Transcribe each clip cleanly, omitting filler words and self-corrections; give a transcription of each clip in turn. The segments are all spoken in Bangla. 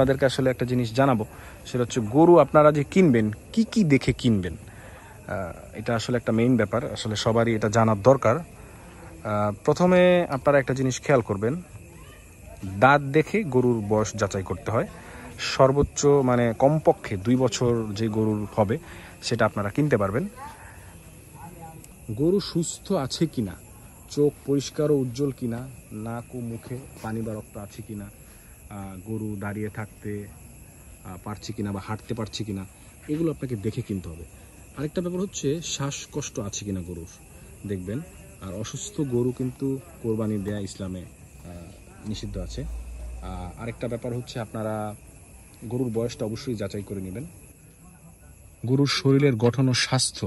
আপনাদেরকে আসলে একটা জিনিস জানাবো, সেটা হচ্ছে গরু আপনারা যে কিনবেন কি কি দেখে কিনবেন। এটা আসলে একটা মেইন ব্যাপার, আসলে সবারই এটা জানার দরকার। প্রথমে আপনারা একটা জিনিস খেয়াল করবেন, দাঁত দেখে গরুর বয়স যাচাই করতে হয়। সর্বোচ্চ মানে কমপক্ষে 2 বছর যে গরুর হবে সেটা আপনারা কিনতে পারবেন। গরু সুস্থ আছে কিনা, চোখ পরিষ্কার ও উজ্জ্বল কিনা, নাক ও মুখে পানি বা রক্ত আছে কিনা, গরু দাঁড়িয়ে থাকতে পারছে কিনা বা হাঁটতে পারছে কিনা, এগুলো আপনাকে দেখে কিনতে হবে। আরেকটা ব্যাপার হচ্ছে শ্বাসকষ্ট আছে কিনা গরুর দেখবেন। আর অসুস্থ গরু কিন্তু কোরবানি দেয়া ইসলামে নিষিদ্ধ আছে। আরেকটা ব্যাপার হচ্ছে আপনারা গরুর বয়সটা অবশ্যই যাচাই করে নেবেন। গরুর শরীরের গঠন ও স্বাস্থ্য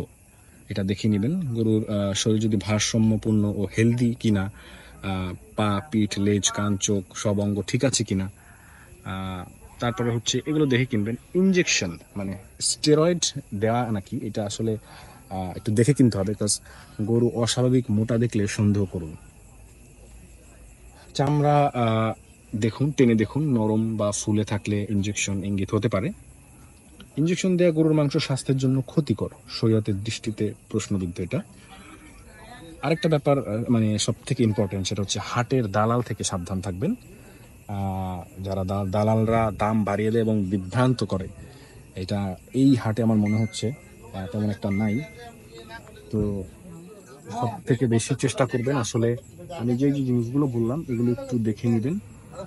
এটা দেখে নেবেন। গরুর শরীর যদি ভারসাম্যপূর্ণ ও হেলদি কিনা, পা, পিঠ, লেজ, কান, চোখ সব অঙ্গ ঠিক আছে কিনা, তারপরে হচ্ছে এগুলো দেখে কিনবেন। ইনজেকশন মানে স্টেরয়েড দেওয়া নাকি এটা আসলে একটু দেখে কিনতে হবে, বিকজ গরু অস্বাভাবিক মোটা দেখলে সন্দেহ করুন। চামড়া দেখুন, টেনে দেখুন, নরম বা ফুলে থাকলে ইনজেকশন ইঙ্গিত হতে পারে। ইনজেকশন দেওয়া গরুর মাংস স্বাস্থ্যের জন্য ক্ষতিকর, শরীয়তের দৃষ্টিতে প্রশ্নবিদ্ধ এটা। আরেকটা ব্যাপার মানে সব থেকে ইম্পর্টেন্ট, সেটা হচ্ছে হাটের দালাল থেকে সাবধান থাকবেন। যারা দালালরা দাম বাড়িয়ে দেয় এবং বিভ্রান্ত করে, এটা এই হাটে আমার মনে হচ্ছে তেমন একটা নাই। তো সব থেকে বেশি চেষ্টা করবেন আসলে আমি যে জিনিসগুলো বললাম এগুলো একটু দেখে নেবেন।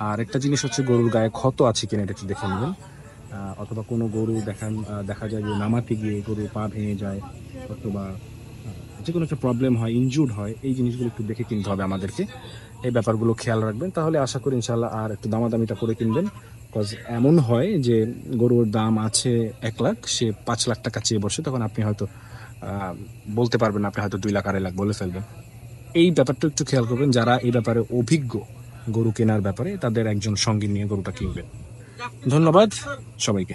আর একটা জিনিস হচ্ছে গরুর গায়ে ক্ষত আছে কিনা এটা একটু দেখে নেবেন। অথবা কোনো গরু দেখা যায় যে নামাতে গিয়ে গরু পা ভেঙে যায়, অথবা যে কোনো একটা প্রবলেম হয়, ইনজুর্ড হয়, এই জিনিসগুলো একটু দেখে কিনতে হবে আমাদেরকে। এই ব্যাপারগুলো খেয়াল রাখবেন, তাহলে আশা করি ইনশাল্লাহ আর একটু দামাদামিটা করে কিনবেন। বিকজ এমন হয় যে গরুর দাম আছে 1 লাখ, সে 5 লাখ টাকা চেয়ে বসে, তখন আপনি হয়তো বলতে পারবেন, আপনি হয়তো 2 লাখ 2.5 লাখ বলে ফেলবেন। এই ব্যাপারটা একটু খেয়াল করবেন, যারা এই ব্যাপারে অভিজ্ঞ গরু কেনার ব্যাপারে তাদের একজন সঙ্গী নিয়ে গরুটা কিনবেন। ধন্যবাদ সবাইকে।